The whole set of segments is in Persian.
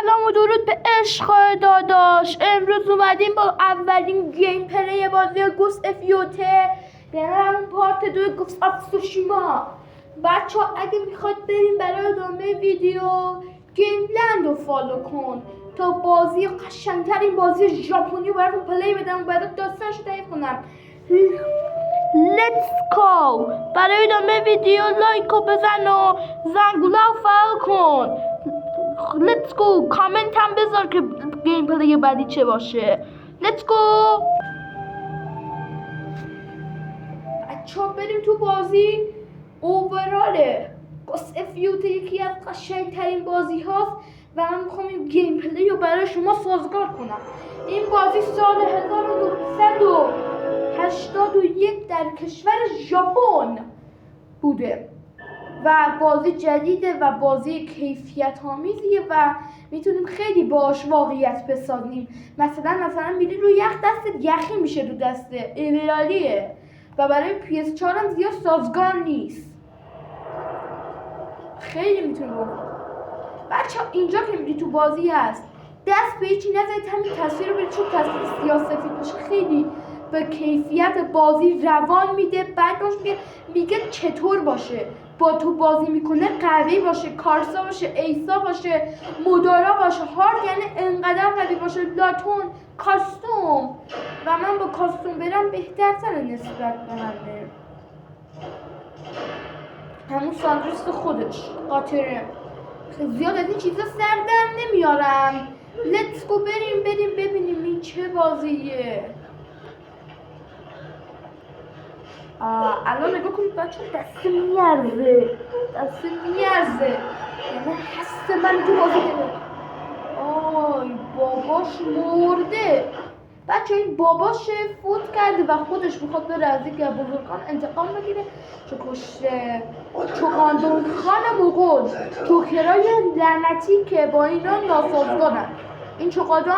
سلام و درود به عشق داداش. امروز اومدیم با اولین گیم پلی بازی گوست افیوته، یعنی همون پارت 2 گوست آف سوشیما. بچه ها اگه میخواد بریم برای ادامه ویدیو گیم لند رو فالو کن تا بازی قشنگتر، این بازی ژاپنی رو براتون پلی بدم و برات داستانش رو تعریف کنم. Let's go. برای ادامه ویدیو لایک رو بزن و زنگوله رو فعال کن. Let's go. کامنت هم بذار که گیم پلی بعدی چه باشه. Let's go. بچه‌ها بریم تو بازی. اووراله گوست افیوته یکی از قشنگترین بازی هاست و من میخوام این گیم پلی رو برای شما سازگار کنم. این بازی سال 1981 در کشور ژاپن بوده و بازی جدیده و بازی کیفیت آمیزیه و میتونیم خیلی باش واقعیت بسازیم. مثلا میری رو یخ دستت یخی میشه رو دسته ایرالیه و برای PS4 هم زیاد سازگار نیست. خیلی میتونه بچه اینجا که میری تو بازی هست دست به هیچی نزدید، همین تصویر رو برید چون تصویر سیاه‌سفید باشه خیلی به کیفیت بازی روان میده. بعد میگه چطور باشه با تو بازی میکنه، قوی باشه، کارسا باشه، ایسا باشه، مدارا باشه، هارد یعنی انقدر قوی باشه، لاتون، کاستوم و من با کاستوم برم بهترتره نسبت به همه. همون ساندرست خودش قاطره زیاد از این چیزا سر در نمیارم. لیتس گو بریم ببینیم این چه بازیه. الان نگاه کنید بچه دست میارزه یعنی حس من تو بازی گره. آی باباش مرده بچه، این باباش فوت کرده و خودش میخواد بره از یک بزرگان انتقام بگیره چه کشته چوگاندون خان مغول، جوکرای لعنتی که با اینا ناسازگارن. این چوگاندون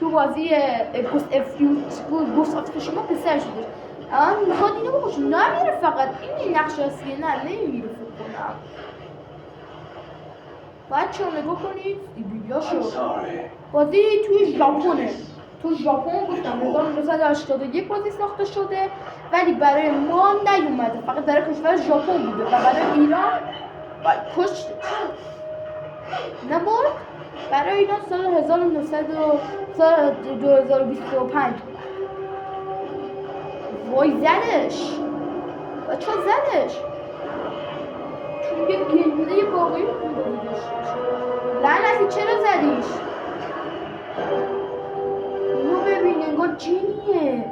تو بازی گوست آف سوشیما پسر شده. میخواد اینو بکشه، نمیره فقط این نقش اصلیه، نمیره فکر کنم. بچه ها نگاه کنید این ویدیوشو. بازی توی ژاپنه، تو ژاپن گفتم 1981 بازی ساخته شده ولی برای ما نیومده، فقط برای کشور ژاپن بوده و برای ایران کشت نبود. برای ایران سال 2025 وای زدش بچه ها زدش چون یه گیم پلی واقعی بازی داشته باشه. لعنتی چرا زدیش؟ اینو ببین انگار جنیه،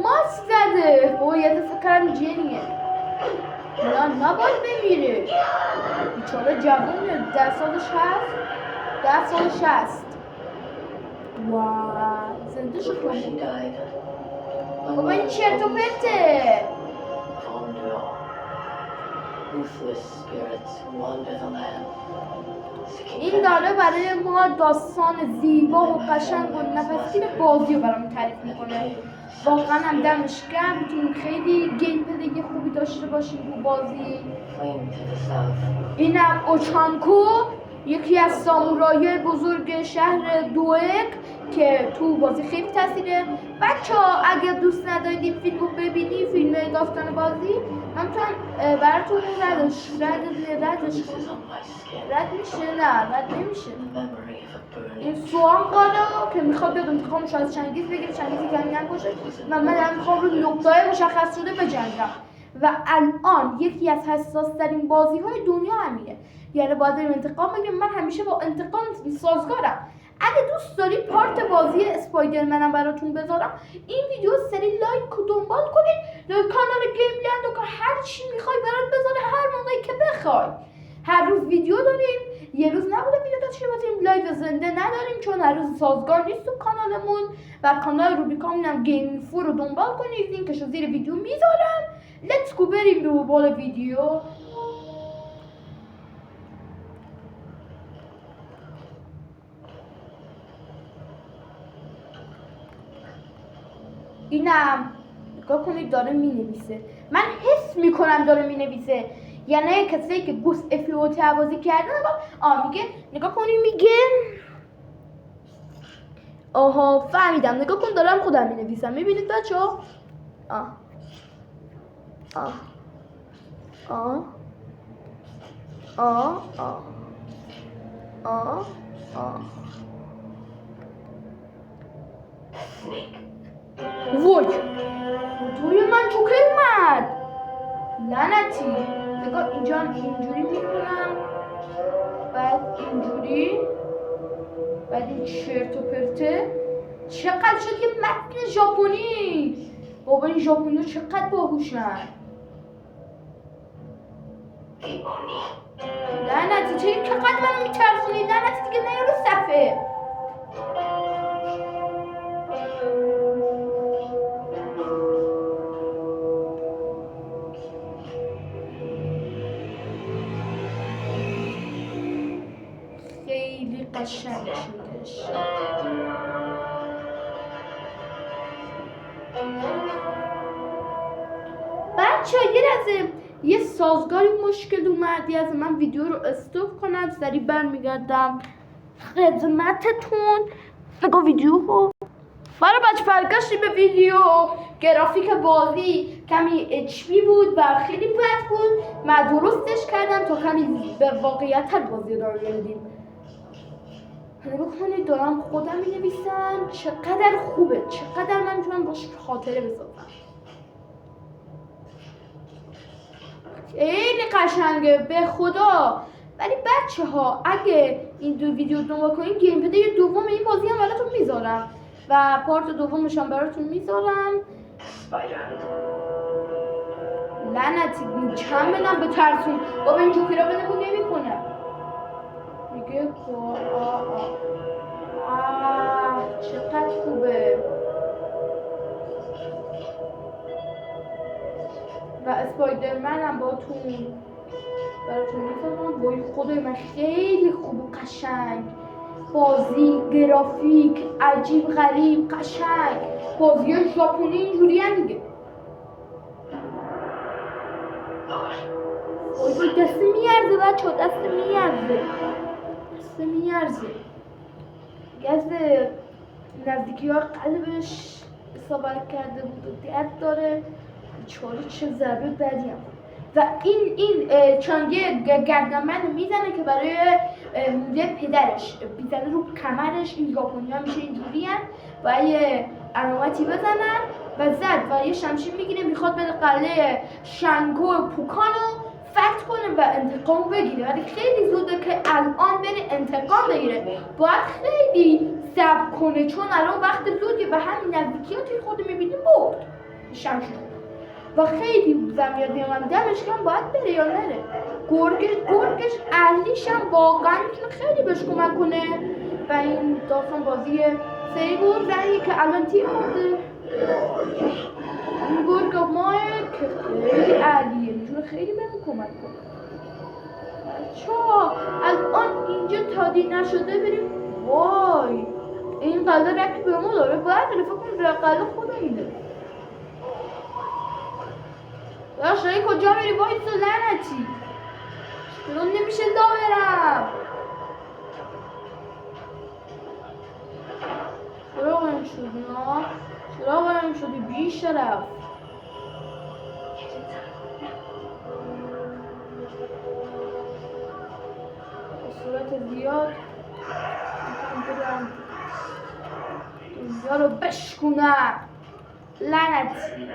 ماست زده. باید فکر کردم جنیه. نه نباید بمیره بیچاره جوونه، 10 سالش هست. وای زنده شد. بابا این چرت و پرته. این داره برای ما داستان زیبا و قشنگ و نفسگیر بازی رو برام تعریف میکنه. واقعا هم دمش گرم. میتونیم خیلی گیم پلی خوبی داشته باشیم تو بازی. اینم اوچانکو، یکی از سامورایی بزرگ شهر دوئک که تو بازی خیلی تاثیره. بچه ها اگر دوست ندارید این فیلم رو ببینی، فیلم داستان بازی، من میتونم براتون ردش رد نمیشه. این سوانگانا که میخواد بیاد انتقامش از چنگیز بگیره، چنگیزی که همین نکشه و من میخوام رو نقطه‌های مشخص شده بجنگم و الان یکی از حساس ترین بازی های دنیا همینه، یعنی باید انتقام بگیرم. من همیشه با انتقام سازگارم. اگه دوست دارید پارت بازی اسپایدرمنم براتون بذارم، این ویدیو سری لایک و دنبال کنید. کانال گیم لند و هر چی میخوای برات بذاره هر موقعی که بخوای. هر روز ویدیو داریم، یه روز نبوده ویدیو داشته باشیم، لایو زنده نداریم چون هر روز سازگار نیست تو کانالمون. و کانال روبیکام هم گیمینگ فور رو دنبال کنید، لینکشو زیر ویدیو میذارم. لیتس گو بریم به بالا ویدیو. اینم نگاه کنید داره مینویسه، من حس میکنم داره مینویسه. یعنی کسی که گوست افیوتر بازی کردن میگه نگاه کنیم میگه آها فهمیدم نگاه کن دارم خودم می نویسم میبینید بچه ها وای توی من چوکه اومد لعنتی نگاه اینجا اینجوری میکنم بعد اینجوری بعد این چرت و پرته چقدر شد یه متن ژاپنی بابا این ژاپنی‌ها چقدر باهوشن لعنتی چقدر منو میترسونی لعنتی دیگه نیا رو صفحه خیلی قشنگ شدش بچه یه لحظه یه سازگاری مشکل اومد از من ویدیو رو استوب کنم سریع برمیگردم خدمتتون نگاه ویدیو رو برای بچه برگشتی به ویدیو گرافیک بازی کمی HP بود و خیلی بد بود من درستش کردم تا کمی به واقعیت بازی رو ببینیم نگاه کنید دارم خودم می نویسم چقدر خوبه چقدر من میتونم باش خاطره بسازم خیلی قشنگه به خدا ولی بچه ها اگه این دو ویدیو دنبال کنین گیم پلی دوم این بازی هم براتون میذارم و پارت دومش هم براتون میذارم لعنتی چند بدم به ترسون بابا این جوکی را بده بود نمیکنه میگه چقدر خوبه و اسپایدرمن هم براتون میذارم وای خدای من خیلی خوب و قشنگ بازی گرافیک عجیب غریب قشنگ بازی ژاپنی اینجوری هم دیگه وای دست میارزه بچه دست میارزه از نزدیکی ها قلبش اصابت کرده بود و درد داره چاره چه ضربه بدی هم و این چانگه گردنبند میزنه که برای موزه پدرش میزنه رو کمرش این ژاپنی ها میشه اینجوری هم و یه علامتی بزنن و زد و یه شمشیر میگیره میخواد به قلعه شنگو پوکانو فتح کنه و انتقام بگیره ولی خیلی زوده که الان بره انتقام بگیره باید خیلی صبر کنه چون الان وقت زودی و همین نزدیکی ها توی خود میبینیم برد شمشیر و خیلی زمیاد میامن دمش کم باید بره یا نره گرگش اهلیش هم واقعا میتونه خیلی بهش کمک کنه و این داستان بازی سری بود زنی که الان تیم خورده این گرگ ماه که خیلی اهلیه میتونه خیلی بهمون کمک کنه بچه‌ها الان اینجا تادی نشده بریم وای این قلعه رکی به ما داره باید فکر کنیم قلعه خودم میده داشتایی کجا میری باید تو لعنتی شروع نمیشه دا برم چرا قایم شدی ها؟ چرا قایم شدی بی شرف به صورت زیاد برم دنیا رو بشکنم لعنتی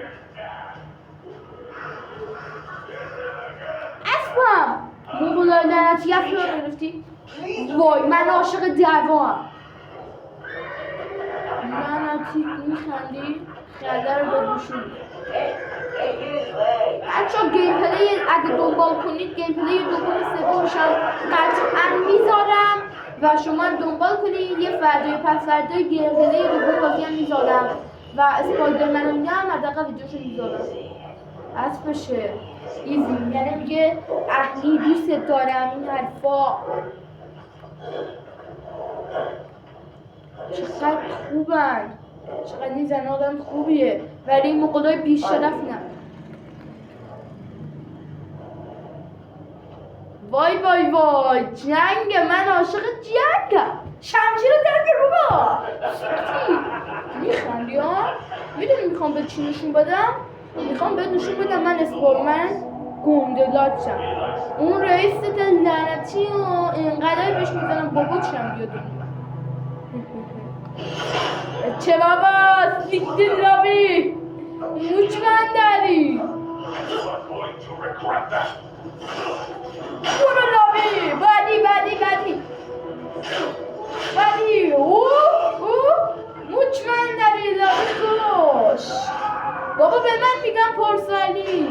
اسبم مغولای لعنتی افرا گرفتی وای من عاشق دوام لعنتی میخندی خنده رو بدوشون بچه گیم پلی اگه دنبال کنید گیم پلی دوم سومش هم قطعا میذارم و شما دنبال کنید یه فردای پس فردای گیم پلی دوم بازی هم میذارم و اسپایدرمن و اینا هم حداقل ویدیوشو میذارم اسبشه ایزی یعنی میگه اهلی دوست دارم این حرفا چقدر خوبن چقدر این زن آدم خوبیه ولی این مقدار بیشرف نه وای وای وای جنگ من عاشق جنگم شمشیر رو در بیار بابا میخندی ها؟ میدونی میخوام به چی نشون بدم؟ میخوام به نشون بدم من اسپورمن گندلاتشم اون رئیس لعنتی و اینقدر بهش میزنم بابا چم بیاد چه بابا سیکتی لابی مطمئن داری برو لابی بعدی مطمئن داری لابی خوش بابا به من میگم پرسالی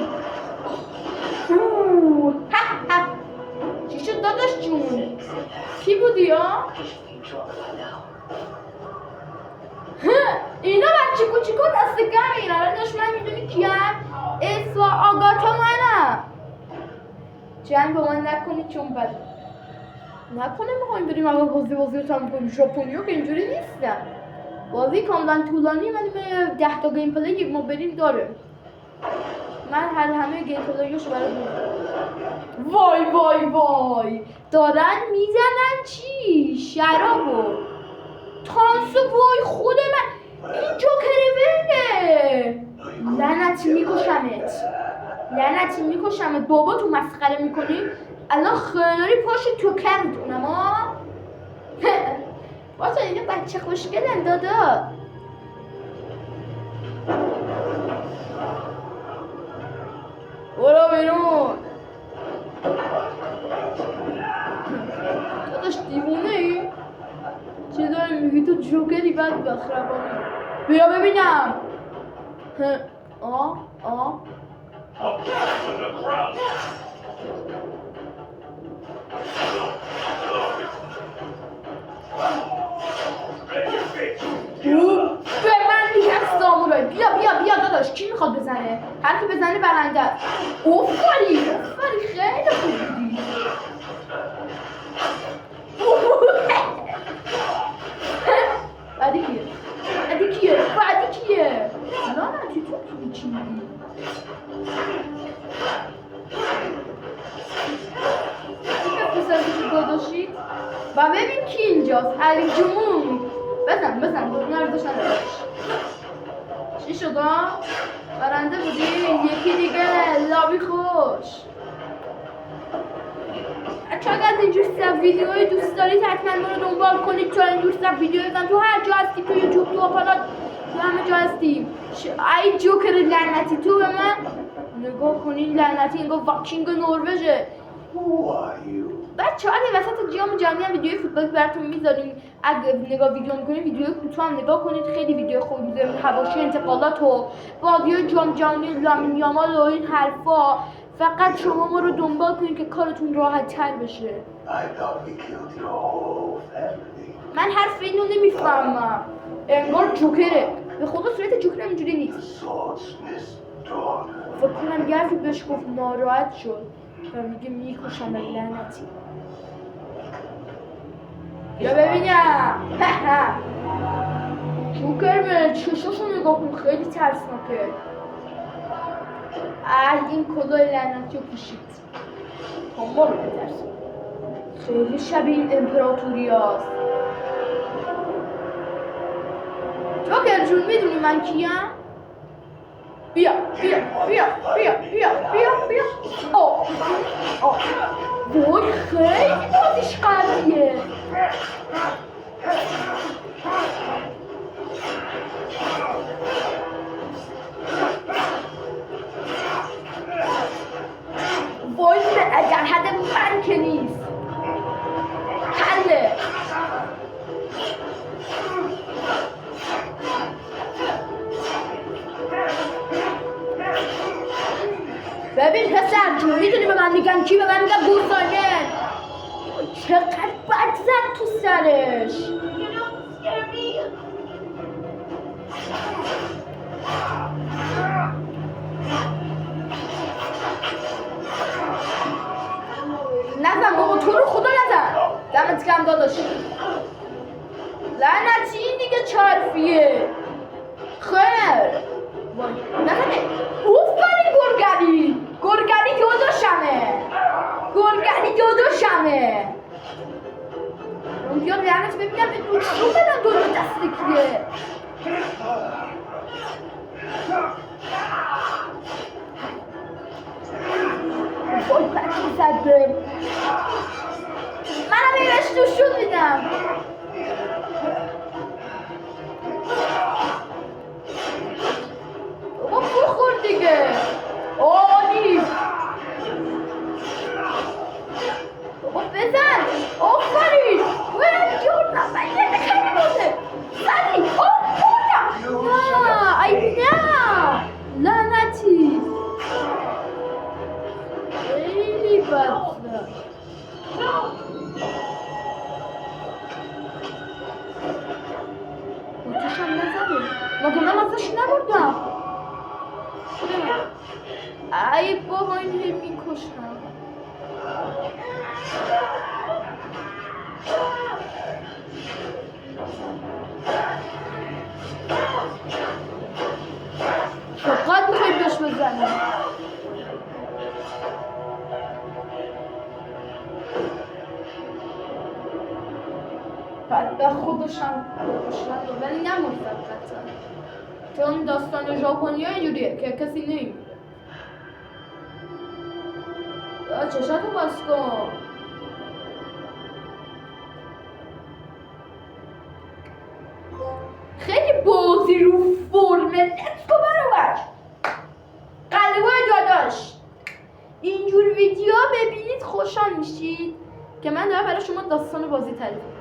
چی شد داداش جون کی بودی ها؟ اینا بچه کوچیکو دست کم اینا رو داشت من میدونی کیم؟ اسوا آگاتا منم جنگ با من نکنید چون بده نکنه میخوایم بریم اول بازی رو تمام کنیم ژاپنیا که اینجوری نیستم بازی کاملا طولانی ولی به 10 تا گیم پلی ما بریم داره من همه گیم پلیاشو برای وای دارن میزنن چی؟ شرابو تانسو وای خود من این جوکر ورنه لعنتی میکشمت بابا تو مسخره میکنی الان خیلی پاش تو کردونم ها واسه اینه بچه خوشگلن دادا برو بیرون داداش دیوونه ای؟ چه داری میگی تو جوکری بعد بخربانی بیا ببینم به من میگم سامورایی بیا داداش کی میخواد بزنه؟ هر کی بزنه برنده است آفرین خیلی خوب بودی بعدی کیه؟ لعنتی تو چی میگی؟ داداشی و ببین کی اینجاست علی جون بزن دنیا رو داشتن چی شد برنده بودی یکی دیگه لابی خوش اگر اینجور سب ویدیوی دوست دارید حتما ما رو دنبال کنید چون اینجور سب ویدیو بزن تو هر جا هستی تو یوتیوب تو آپارات تو همه جا هستیم ای جوکر لعنتی تو به من نگاه کنین لعنتی انگار واکینگ نروژه بچه اگه وسط جام جهانی هم ویدیوی فوتبال براتون میذاریم اگه نگاه ویدیو میکنید ویدیو کوتاه هم نگاه کنید خیلی ویدیو خوبی میذاریم حواشی انتقالات و بازی جام جهانی لامین یامال و این حرفا فقط شما ما رو دنبال کنید که کارتون راحت تر بشه من حرف اینو نمیفهمم انگار جوکره به خدا صورت جوکر اینجوری نیست فکر کنم یه حرفی بهش گفت ناراحت شد و میگه میکشم لعنتی یا ببینم جوکر به چشاشو نگاه کن خیلی ترسناکه این کلاه لعنتی رو پوشید تا ما رو بترسون خیلی شبیه این امپراتوری هست جوکر جون میدونی من کیم؟ بیا وای خیلی بازیش قویه وای در حد من که نیست حله ببین پسر جون میدونی به من میگن کی؟ به من میگن گوساگن چقدر بد زد تو سرش نزن بابا تو رو خدا نزن دمت گرم داداش لعنتی این دیگه چرفیه خیر وای نزنه اوفرین گرگلی داداشمه گرگلی داداشمه. بیا لعنت ببینم به دکتر بدم دور دست کیه. وای بچه زده منم ایرش دوشون میدم. بابا بخور دیگه. عالی. بابا بزن. آفرین. ولی جور نفایه خیلی بوده. زنی. خوردم. نه ای نه لعنتی. خیلی بد. بوتش هم نزده. مگه من ازش نبردم. ای بابا این هی میکشم. چقدر میخوایی بهش بزنی؟ بعد به خودشم کشتن ولی نمون فقط چون داستان ژاپنی ها اینجوریه که کسی نمیمیره. چشاتو باز کن. خیلی بازی رو فرمه. لتس گو برابر قلبای داداش. اینجور ویدیو ببینید خوشحال میشید که من دارم برای شما داستان بازی تعریف میکنم.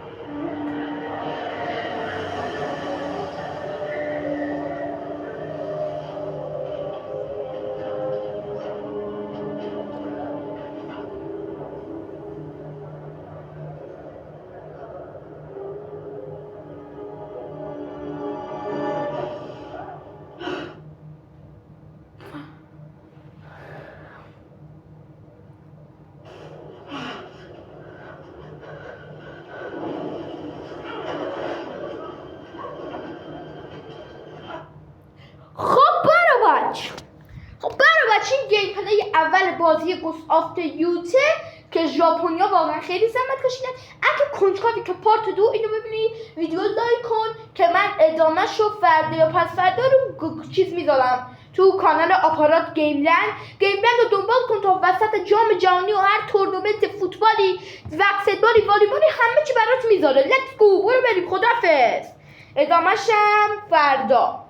این گیم پلی اول بازی گوست آف یوته که ژاپنیا واقعا خیلی زحمت کشیدن. اگه کنجکاوی که پارت 2 اینو ببینی ویدیو لایک کن که من ادامهشو فردا یا پس فردا رو چیز میذارم تو کانال آپارات گیملند رو دنبال کن تا وسط جام جهانی و هر تورنمنت فوتبالی، بسکتبالی، والیبالی همه چی برات میذاره. لتس گو برو بریم. خدافظ. ادامهشم فردا.